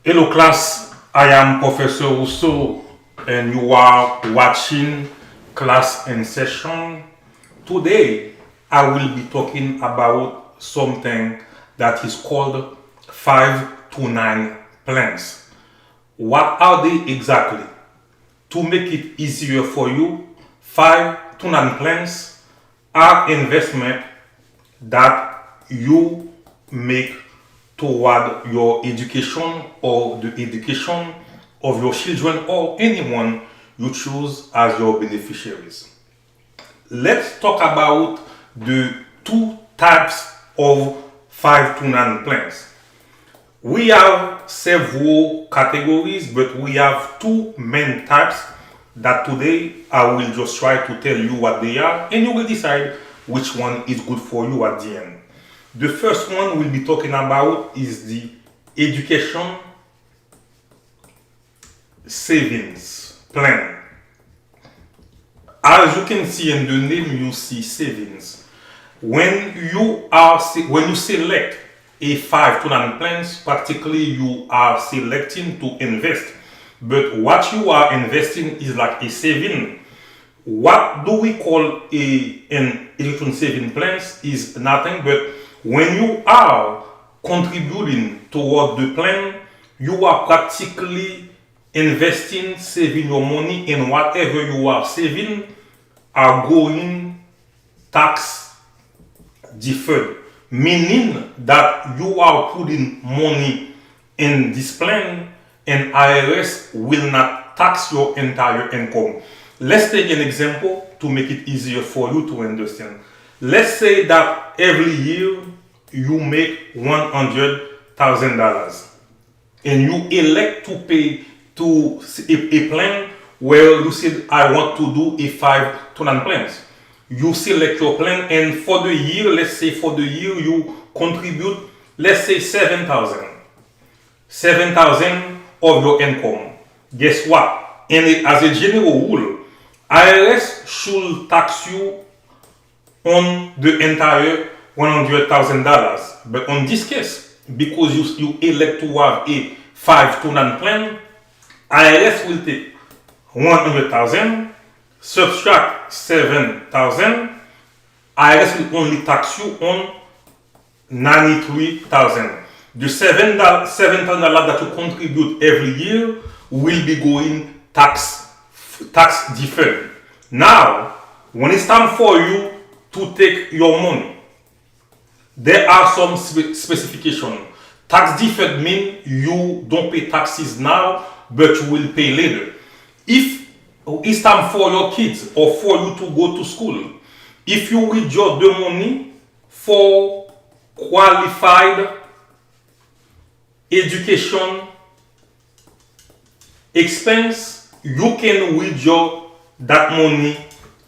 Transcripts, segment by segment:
Hello class, I am Professor Rousseau and you are watching Class in Session. Today I will be talking about something that is called 5 to 9 plans. What are they exactly? To make it easier for you, 5 to 9 plans are investment that you make toward your education or the education of your children or anyone you choose as your beneficiaries. Let's talk about the two types of 5 to 9 plans. We have several categories, but we have two main types that today I will just try to tell you what they are and you will decide which one is good for you at the end. The first one we'll be talking about is the education savings plan. As you can see in the name, you see savings. When you select a 5 to 9 plans, practically you are selecting to invest. But what you are investing is like a saving. What do we call an education saving plans is nothing but when you are contributing toward the plan, you are practically investing, saving your money, and whatever you are saving are going tax deferred, meaning that you are putting money in this plan and IRS will not tax your entire income. Let's take an example to make it easier for you to understand. Let's say that every year you make $100,000 and you elect to pay to a plan where you said, I want to do a 5 to 9 plans. You select your plan and for the year, let's say for the year you contribute, let's say 7,000. 7,000 of your income. Guess what? And as a general rule, IRS should tax you on the entire $100,000. But on this case, because you elect to have a 5 to 9 plan, IRS will take 100,000, subtract 7,000, IRS will only tax you on 93,000. The $7,000 that you contribute every year will be going tax deferred. Now, when it's time for you to take your money, there are some specifications. Tax deferred means you don't pay taxes now, but you will pay later. If it's time for your kids or for you to go to school, if you withdraw the money for qualified education expense, you can withdraw that money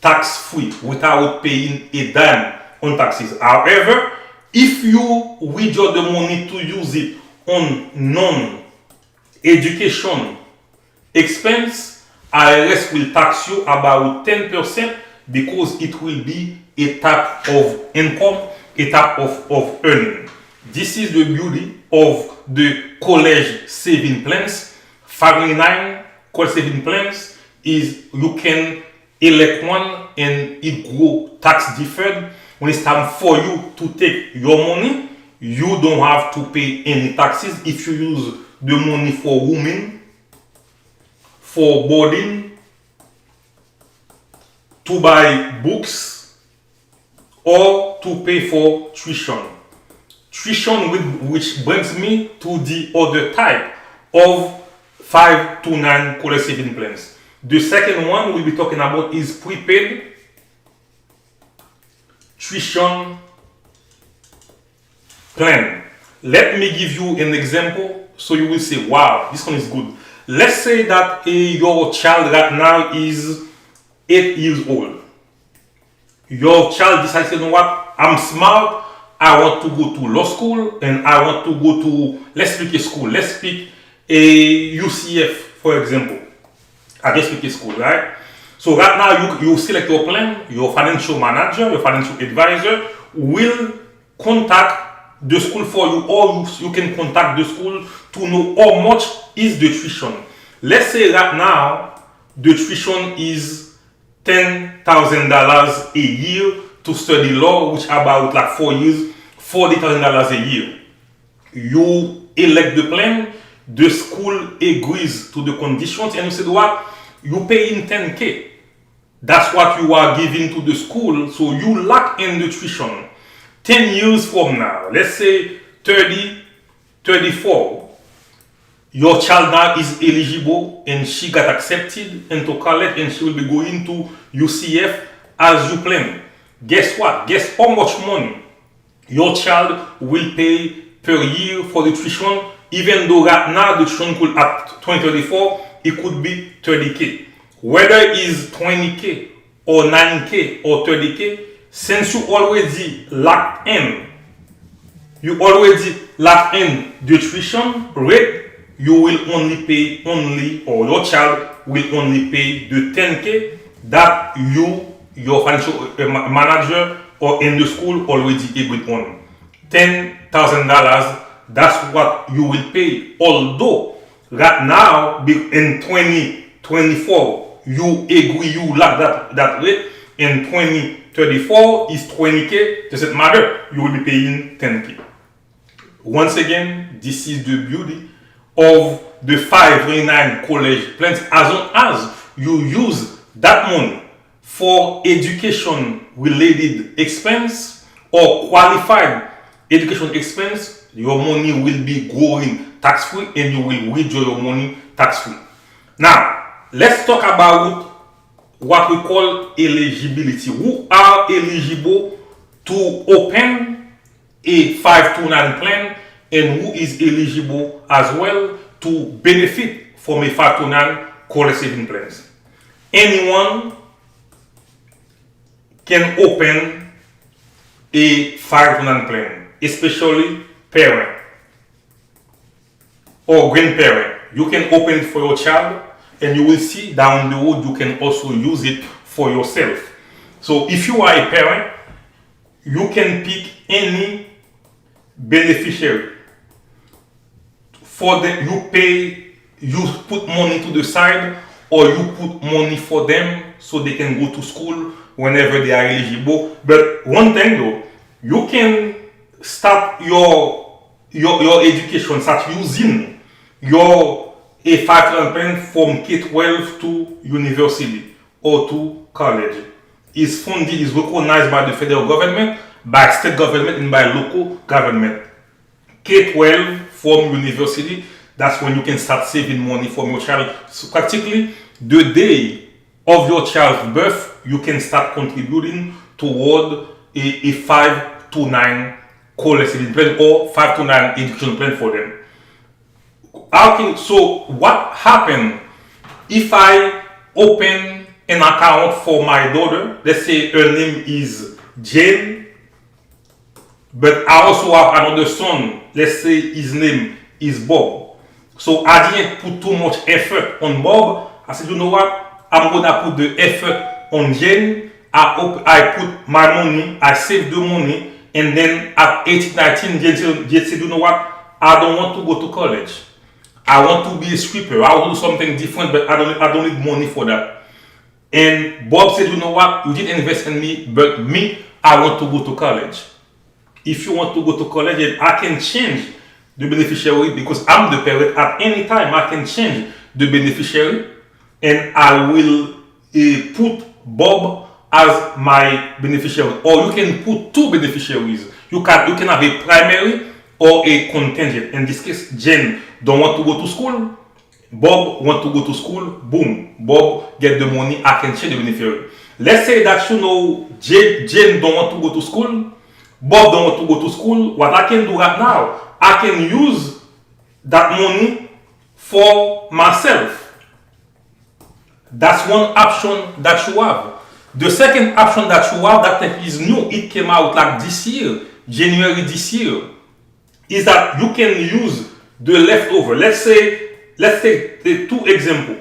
tax-free without paying a dime on taxes. However, if you withdraw the money to use it on non-education expense, IRS will tax you about 10% because it will be a type of income, a type of earning. This is the beauty of the college saving plans. Family 9 college saving plans is you can elect one and it go tax deferred. When it's time for you to take your money, you don't have to pay any taxes. If you use the money for women, for boarding, to buy books, or to pay for tuition. Tuition, which brings me to the other type of 5 to 9 college saving plans. The second one we'll be talking about is prepaid tuition plan. Let me give you an example so you will say, wow, this one is good. Let's say that your child right now is 8 years old. Your child decides, you know what, I'm smart, I want to go to law school and I want to go to, let's pick a school, let's pick a UCF, for example. I just pick a school, right? So right now you select your plan, your financial manager, your financial advisor will contact the school for you, or you can contact the school to know how much is the tuition. Let's say that now the tuition is $10,000 a year to study law, which about like 4 years, $40,000 a year. You elect the plan, the school agrees to the conditions, and you said what? You pay in 10K. That's what you are giving to the school, so you lock in the tuition. 10 years from now, let's say 30, 34, your child now is eligible and she got accepted into college and she will be going to UCF as you plan. Guess what? Guess how much money your child will pay per year for the tuition, even though right now the tuition could at 2034, it could be 30K. Whether it is 20K or 9K or 30K, since you already locked in the tuition rate, you will only pay or your child will only pay the 10K that your financial manager or in the school already agreed on. $10,000, that's what you will pay. Although right now in 2024 you agree, you lock that rate. In 2034 is 20K, doesn't matter, you will be paying 10K. Once again, this is the beauty of the 539 college plans. As long as you use that money for education related expense or qualified education expense, your money will be going tax free and you will withdraw your money tax free. Now, let's talk about what we call eligibility. Who are eligible to open a 529 plan and who is eligible as well to benefit from a 529 college saving plans. Anyone can open a 529 plan, especially parent or grandparent. You can open it for your child, and you will see down the road you can also use it for yourself. So if you are a parent, you can pick any beneficiary. For them, you put money to the side, or you put money for them so they can go to school whenever they are eligible. But one thing though, you can start your education, start using your a 529 plan from K-12 to university or to college. Is funded, is recognized by the federal government, by state government, and by local government. K-12 from university, that's when you can start saving money from your child. So practically, the day of your child's birth, you can start contributing toward a 529 college saving plan or 529 education plan for them. Okay, so what happened if I open an account for my daughter? Let's say her name is Jane, but I also have another son. Let's say his name is Bob. So I didn't put too much effort on Bob. I said, you know what? I'm gonna put the effort on Jane. I put my money, I save the money, and then at 18, 19, Jane said, you know what? I don't want to go to college. I want to be a sweeper. I want to do something different, but I don't need money for that. And Bob said, you know what? You did invest in me, but me, I want to go to college. If you want to go to college, I can change the beneficiary because I'm the parent. At any time, I can change the beneficiary, and I will put Bob as my beneficiary. Or you can put two beneficiaries. You can have a primary or a contingent. In this case, Jen don't want to go to school. Bob want to go to school. Boom. Bob get the money. I can change the beneficiary. Let's say that you know Jen don't want to go to school. Bob don't want to go to school. What I can do right now, I can use that money for myself. That's one option that you have. The second option that you have that is new, it came out like this year, January this year, is that you can use the leftover. Let's take the two examples.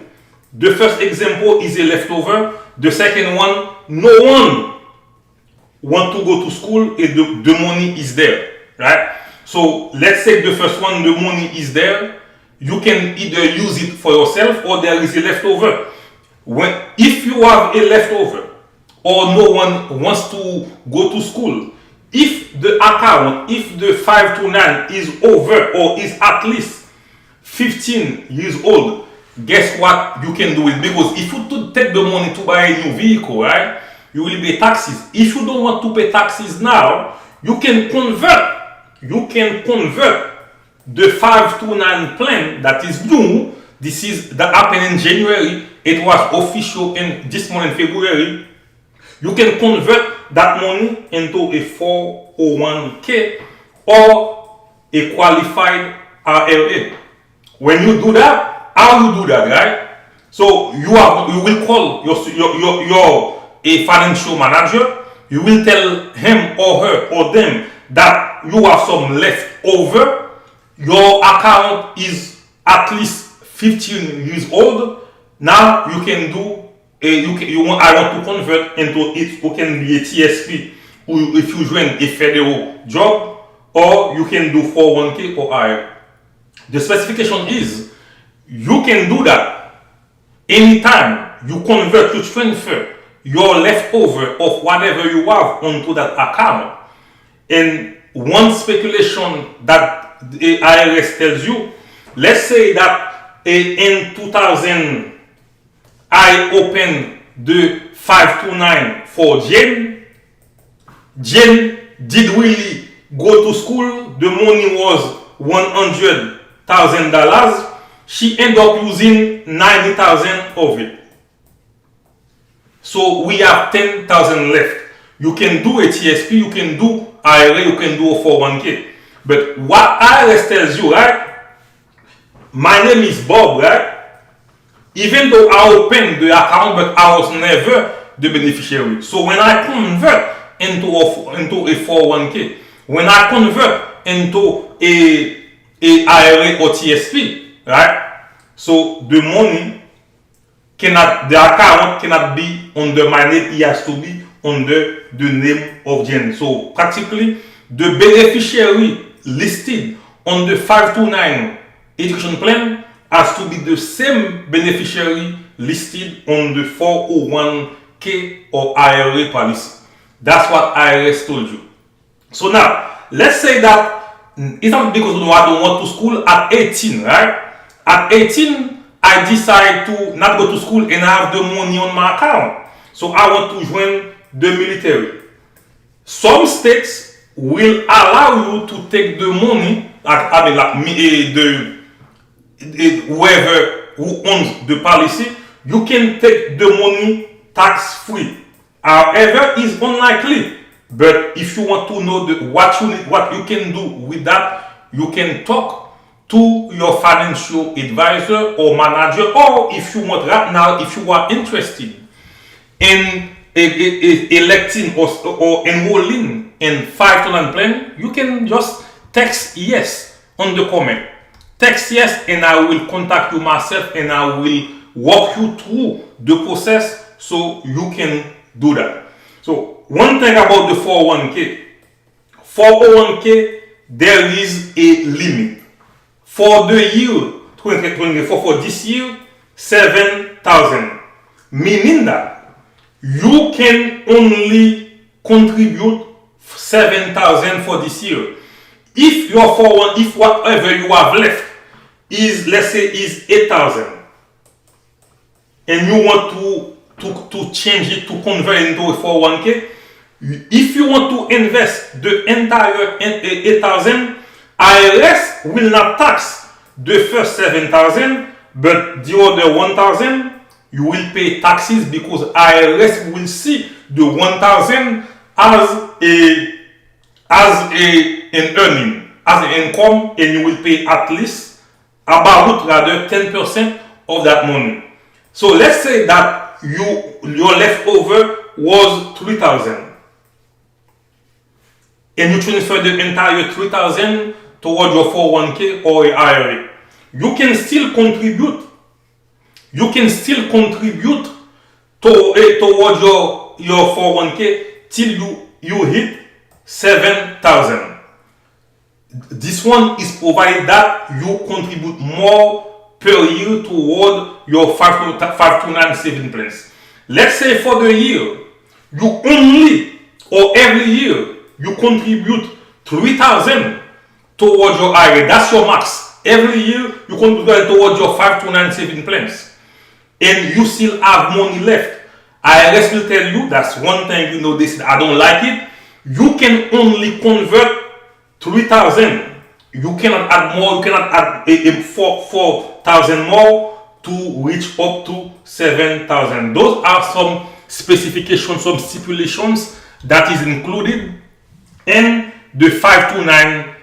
The first example is a leftover. The second one, no one want to go to school and the money is there, right? So let's say the first one, the money is there. You can either use it for yourself or there is a leftover. If you have a leftover or no one wants to go to school, if the account, if the 529 is over or is at least 15 years old, guess what you can do it? Because if you take the money to buy a new vehicle, right, you will pay taxes. If you don't want to pay taxes now, you can convert the 529 plan that is new. That happened in January. It was official in this month in February. You can convert that money into a 401k or a qualified RLA. When you do that, how you do that, right? So you will call your a financial manager. You will tell him or her or them that you have some left over. Your account is at least 15 years old. Now you can do I want to convert into it. You can be a TSP if you join a federal job, or you can do 401k or IRA. The specification is you can do that anytime you convert, you transfer your leftover of whatever you have onto that account. And one speculation that the IRS tells you, let's say that in 2000 I opened the 529 for Jane. Jane did really go to school. The money was $100,000. She ended up using 90,000 of it. So we have 10,000 left. You can do a TSP, you can do IRA, you can do a 401k. But what IRS tells you, right? My name is Bob, right? Even though I opened the account, but I was never the beneficiary. So when I convert into a 401k, when I convert into a IRA or TSP, right? So the money the account cannot be under my name, it has to be under the name of Jen. So practically, the beneficiary listed on the 529 education plan has to be the same beneficiary listed on the 401k or IRA policy. That's what IRS told you. So now, let's say that it's not because I don't want to school at 18, right? At 18, I decide to not go to school and I have the money on my account. So I want to join the military. Some states will allow you to take the money, whoever who owns the policy, you can take the money tax free. However, it's unlikely. But if you want to know what you can do with that, you can talk to your financial advisor or manager, or if you want right now, if you are interested in electing or enrolling in 529 plan, you can just text yes on the comment. Text yes and I will contact you myself and I will walk you through the process so you can do that. So one thing about the 401k, there is a limit. For the year 2024, for this year, 7,000. Meaning that you can only contribute 7,000 for this year. If if whatever you have left is, let's say, is 8,000, and you want to change it, to convert it into a 401k, if you want to invest the entire 8,000, IRS will not tax the first 7,000, but the other 1,000 you will pay taxes because IRS will see the 1,000 as an earning, as an income, and you will pay at least about 10% of that money. So let's say that your leftover was 3,000, and you transfer the entire 3,000 toward your 401k or IRA. You can still contribute. You can still contribute toward your 401k till you hit 7,000. This one is provided that you contribute more per year toward your 529 saving plans. Let's say for the year, you only, or every year, you contribute 3,000 towards your IRA. That's your max. Every year, you contribute towards your 529 saving plans. And you still have money left. IRS will tell you, that's one thing you know, this I don't like it. You can only convert 3,000. You cannot add more. You cannot add 4,000 more to reach up to 7,000. Those are some specifications, some stipulations that is included in the 529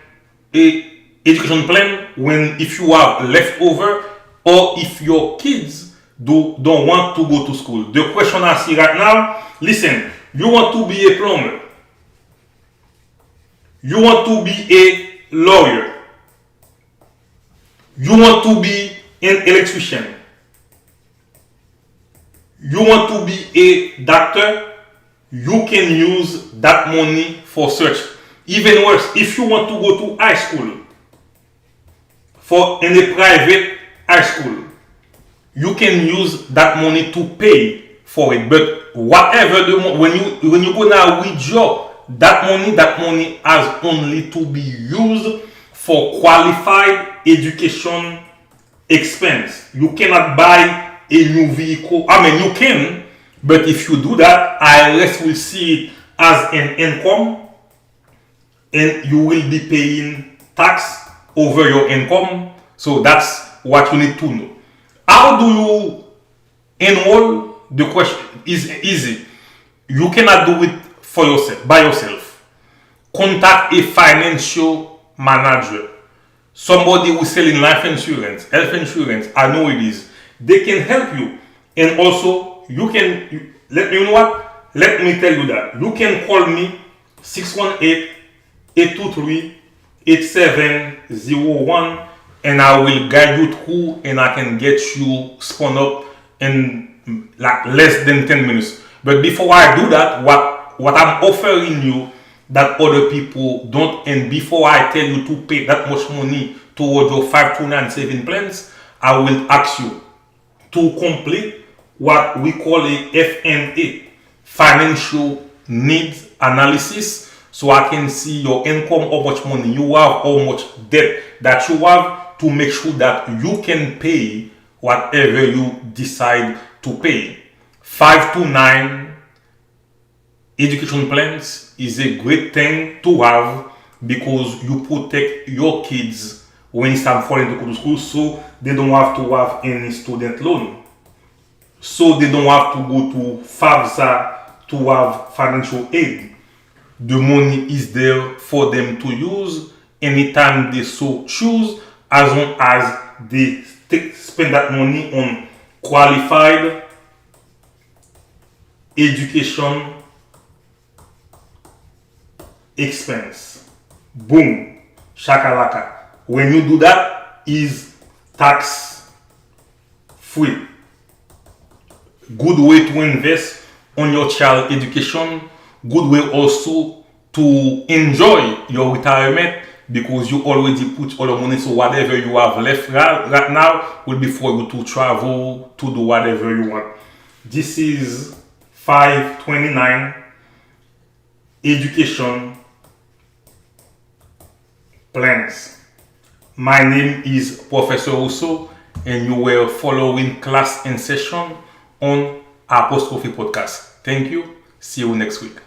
education plan. When if you have leftover or if your kids don't want to go to school. The question I see right now, listen, you want to be a plumber. You want to be a lawyer. You want to be an electrician. You want to be a doctor. You can use that money for search. Even worse, if you want to go to high school, in a private high school, you can use that money to pay for it. But whatever when you go now withdraw that money has only to be used for qualified education expense. You cannot buy a new vehicle. I mean, you can, but if you do that, IRS will see it as an income, and you will be paying tax over your income. So that's what you need to know. How do you enroll? The question is easy. You cannot do it for yourself, by yourself. Contact a financial manager. Somebody who's selling life insurance, health insurance, I know it is. They can help you. And also, you know what? Let me tell you that. You can call me 618-823-8701 and I will guide you through and I can get you spun up in like less than 10 minutes. But before I do that, what I'm offering you that other people don't, and before I tell you to pay that much money towards your 529 saving plans, I will ask you to complete what we call a FNA, financial needs analysis, so I can see your income, how much money you have, how much debt that you have, to make sure that you can pay whatever you decide to pay. 529 education plans is a great thing to have because you protect your kids when it's time for them to go to school, so they don't have to have any student loan. So they don't have to go to FAFSA to have financial aid. The money is there for them to use anytime they so choose, as long as they spend that money on qualified education expense. Boom, shakalaka. When you do that, is tax free. Good way to invest on your child education. Good way also to enjoy your retirement because you already put all the money, so whatever you have left right now will be for you to travel, to do whatever you want. This is 529 education plans. My name is Professor Rousseau and you were following Class in Session on Apostrophe Podcast. Thank you. See you next week.